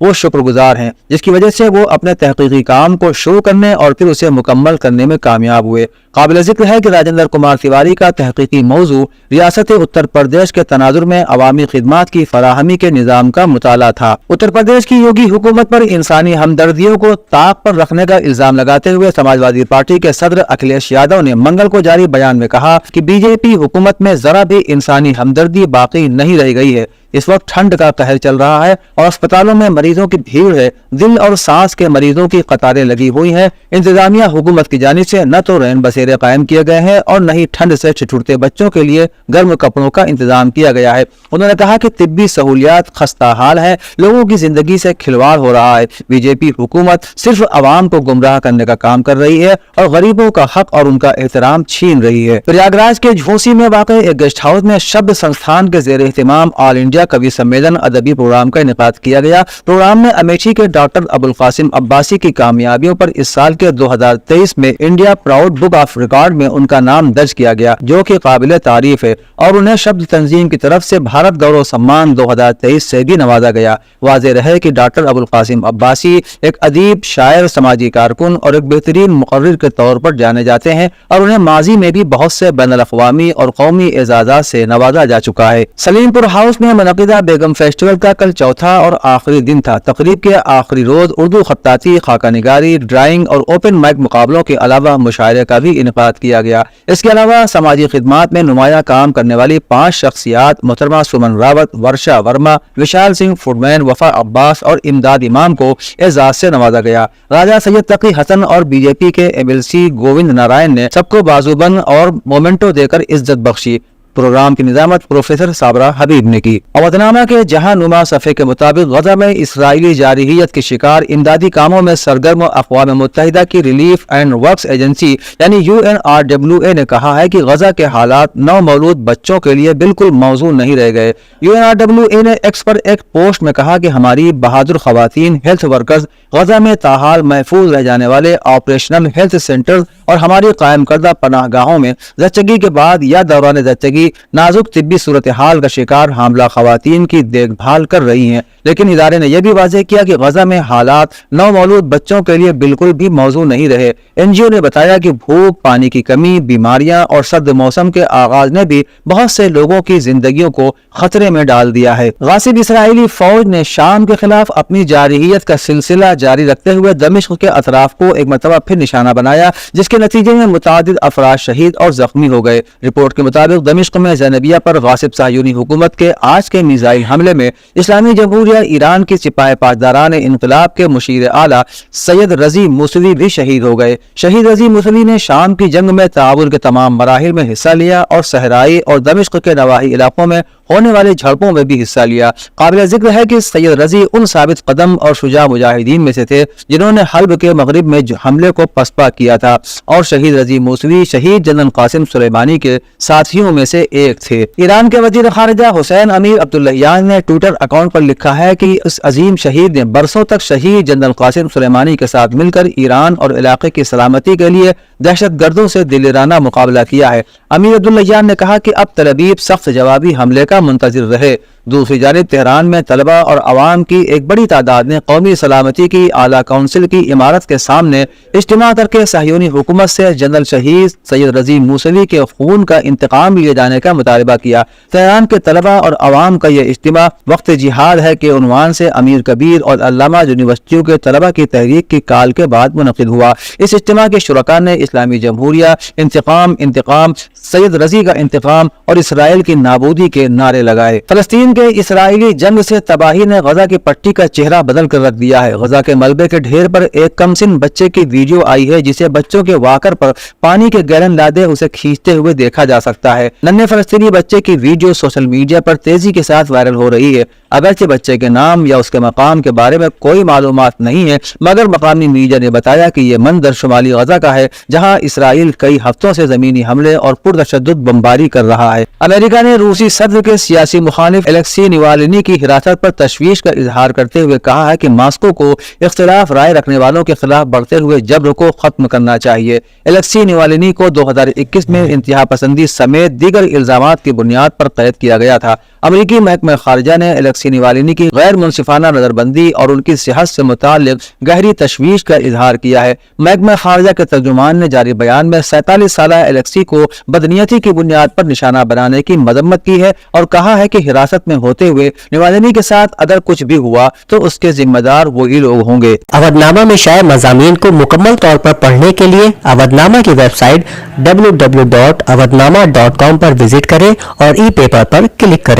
وہ شکر گزار ہیں، جس کی وجہ سے وہ اپنے تحقیقی کام کو شروع کرنے اور پھر اسے مکمل کرنے میں کامیاب ہوئے۔ قابل ذکر ہے کہ راجندر کمار تیواری کا تحقیقی موضوع ریاست اتر پردیش کے تناظر میں عوامی خدمات کی فراہمی کے نظام کا مطالعہ تھا۔ اتر پردیش کی یوگی حکومت پر انسانی ہمدردیوں کو طاق پر رکھنے کا الزام لگاتے ہوئے سماجوادی پارٹی کے صدر اکھلیش یادو نے منگل کو جاری بیان میں کہا کہ بی جے پی حکومت میں ذرا بھی انسانی ہمدردی باقی نہیں رہ گئی ہے۔ اس وقت ٹھنڈ کا قہر چل رہا ہے اور اسپتالوں میں مریضوں کی بھیڑ ہے، دل اور سانس کے مریضوں کی قطاریں لگی ہوئی ہیں۔ انتظامیہ حکومت کی جانب سے نہ تو رین بسیرے قائم کیے گئے ہیں اور نہ ہی ٹھنڈ سے ٹھٹھرتے بچوں کے لیے گرم کپڑوں کا انتظام کیا گیا ہے۔ انہوں نے کہا کہ طبی سہولیات خستہ حال ہے، لوگوں کی زندگی سے کھلواڑ ہو رہا ہے۔ بی جے پی حکومت صرف عوام کو گمراہ کرنے کا کام کر رہی ہے اور غریبوں کا حق اور ان کا احترام چھین رہی ہے۔ پریاگراج کے جھونسی میں واقع ایک گیسٹ ہاؤس میں شبد سنستھان کے زیر اہتمام آل انڈیا کوی سمیلن ادبی پروگرام کا انعقاد کیا گیا۔ پروگرام میں امیٹھی کے ڈاکٹر ابوالقاسم عباسی کی کامیابیوں پر اس سال کے 2023 میں India proud book of record میں ان کا نام درج کیا گیا، جو کہ قابل تعریف ہے، اور انہیں شبد تنظیم کی طرف سے بھارت گورو سمان 2023 سے بھی نوازا گیا۔ واضح رہے کہ ڈاکٹر ابوالقاسم عباسی ایک ادیب، شاعر، سماجی کارکن اور ایک بہترین مقرر کے طور پر جانے جاتے ہیں اور انہیں ماضی میں بھی بہت سے بین الاقوامی اور قومی اعزازات سے نوازا جا چکا ہے۔ سلیم پور ہاؤس میں منعقدہ بیگم فیسٹیول کا کل چوتھا اور آخری دن تھا۔ تقریب کے آخری روز اردو خطاطی، خاکہ نگاری، ڈرائنگ اور اوپن مائک مقابلوں کے علاوہ مشاعرے کا بھی انعقاد کیا گیا۔ اس کے علاوہ سماجی خدمات میں نمایاں کام کرنے والی 5 شخصیات محترمہ سمن راوت، ورشا ورما، وشال سنگھ فوڈمین، وفا عباس اور امداد امام کو اعزاز سے نوازا گیا۔ راجہ سید تقی حسن اور بی جے پی کے M L A Govind Narayan نے سب کو بازوبند اور مومنٹو دے کر عزت بخشی۔ پروگرام کی نظامت پروفیسر صابرہ حبیب نے کی۔ اودنامہ کے جہاں نما صفحے کے مطابق غزہ میں اسرائیلی جارحیت کے شکار امدادی کاموں میں سرگرم اقوام متحدہ کی ریلیف اینڈ ورکس ایجنسی یعنی UNRWA نے کہا ہے کہ غزہ کے حالات نو مولود بچوں کے لیے بالکل موزوں نہیں رہ گئے۔ UNRWA نے ایکس پر ایک پوسٹ میں کہا کہ ہماری بہادر خواتین ہیلتھ ورکرز غزہ میں تاحال محفوظ رہ جانے والے آپریشنل ہیلتھ سینٹرز اور ہماری قائم کردہ پناہ گاہوں میں زچگی کے بعد یا دوران زچگی نازک طبی صورتحال کا شکار حاملہ خواتین کی دیکھ بھال کر رہی ہیں، لیکن ادارے نے یہ بھی واضح کیا کہ غزہ میں حالات نو مولود بچوں کے لیے بالکل بھی موزوں نہیں رہے۔ NGO نے بتایا کہ بھوک، پانی کی کمی، بیماریاں اور سرد موسم کے آغاز نے بھی بہت سے لوگوں کی زندگیوں کو خطرے میں ڈال دیا ہے۔ غاصب اسرائیلی فوج نے شام کے خلاف اپنی جارحیت کا سلسلہ جاری رکھتے ہوئے دمشق کے اطراف کو ایک مرتبہ پھر نشانہ بنایا، جس کے نتیجے میں متعدد افراد شہید اور زخمی ہو گئے۔ رپورٹ کے مطابق دمشق میں زینبیہ پر غاصب صہیونی حکومت کے آج کے میزائل حملے میں اسلامی جمہوریہ ایران کی سپاہ پاسداران انقلاب کے مشیر اعلیٰ سید رضی موسوی بھی شہید ہو گئے۔ شہید رضی موسوی نے شام کی جنگ میں تعاون کے تمام مراحل میں حصہ لیا اور صحرائی اور دمشق کے نواحی علاقوں میں ہونے والے جھڑپوں میں بھی حصہ لیا۔ قابل ذکر ہے کہ سید رضی ان ثابت قدم اور شجاع مجاہدین میں سے تھے جنہوں نے حلب کے مغرب میں حملے کو پسپا کیا تھا، اور شہید رضی موسوی شہید جنرل قاسم سلیمانی کے ساتھیوں میں سے ایک تھے۔ ایران کے وزیر خارجہ حسین امیر عبداللہیان نے ٹویٹر اکاؤنٹ پر لکھا ہے کہ اس عظیم شہید نے برسوں تک شہید جنرل قاسم سلیمانی کے ساتھ مل کر ایران اور علاقے کی سلامتی کے لیے دہشت گردوں سے دلیر مقابلہ کیا ہے۔ امیر عبداللہیان نے کہا کہ اب تل-ابیب سخت جوابی حملے کا منتظر رہے۔ دوسری جانب تہران میں طلبہ اور عوام کی ایک بڑی تعداد نے قومی سلامتی کی اعلیٰ کونسل کی عمارت کے سامنے اجتماع کر کے صہیونی حکومت سے جنرل شہید سید رضی موسوی کے خون کا انتقام لیے جانے کا مطالبہ کیا۔ تہران کے طلبہ اور عوام کا یہ اجتماع وقت جہاد ہے کے عنوان سے امیر کبیر اور علامہ یونیورسٹیوں کے طلبہ کی تحریک کی کال کے بعد منعقد ہوا۔ اس اجتماع کے شرکاء نے اسلامی جمہوریہ، انتقام، سید رضی کا انتقام اور اسرائیل کی نابودی کے نعرے لگائے۔ فلسطین کے اسرائیلی جنگ سے تباہی نے غزہ کی پٹی کا چہرہ بدل کر رکھ دیا ہے۔ غزہ کے ملبے کے ڈھیر پر ایک کم سن بچے کی ویڈیو آئی ہے جسے بچوں کے واکر پر پانی کے گیلن لادے اسے کھینچتے ہوئے دیکھا جا سکتا ہے۔ ننھے فلسطینی بچے کی ویڈیو سوشل میڈیا پر تیزی کے ساتھ وائرل ہو رہی ہے۔ اگرچہ بچے کے نام یا اس کے مقام کے بارے میں کوئی معلومات نہیں ہے، مگر مقامی میڈیا نے بتایا کہ یہ منظر شمالی غزہ کا ہے، جہاں اسرائیل کئی ہفتوں سے زمینی حملے اور پرتشدد بمباری کر رہا ہے۔ امریکہ نے روسی صدر کے سیاسی مخالف الیکسی نوالنی کی حراست پر تشویش کا اظہار کرتے ہوئے کہا ہے کہ ماسکو کو اختلاف رائے رکھنے والوں کے خلاف بڑھتے ہوئے جبر کو ختم کرنا چاہیے۔ الیکسی نوالنی کو 2021 میں انتہا پسندی سمیت دیگر الزامات کی بنیاد پر قید کیا گیا تھا۔ امریکی محکمہ خارجہ نے الیکسی ایلیکسی نوالنی کی غیر منصفانہ نظر بندی اور ان کی صحت سے متعلق گہری تشویش کا اظہار کیا ہے۔ محکمہ خارجہ کے ترجمان نے جاری بیان میں 47 سالہ ایلیکسی کو بدنیتی کی بنیاد پر نشانہ بنانے کی مذمت کی ہے اور کہا ہے کہ حراست میں ہوتے ہوئے نوالنی کے ساتھ اگر کچھ بھی ہوا تو اس کے ذمہ دار وہی لوگ ہوں گے۔ اودھ نامہ میں شائع مضامین کو مکمل طور پر پڑھنے کے لیے اودھ نامہ کی ویب سائٹ www.awadhnama.com پر وزٹ کریں اور ای پیپر پر کلک کریں۔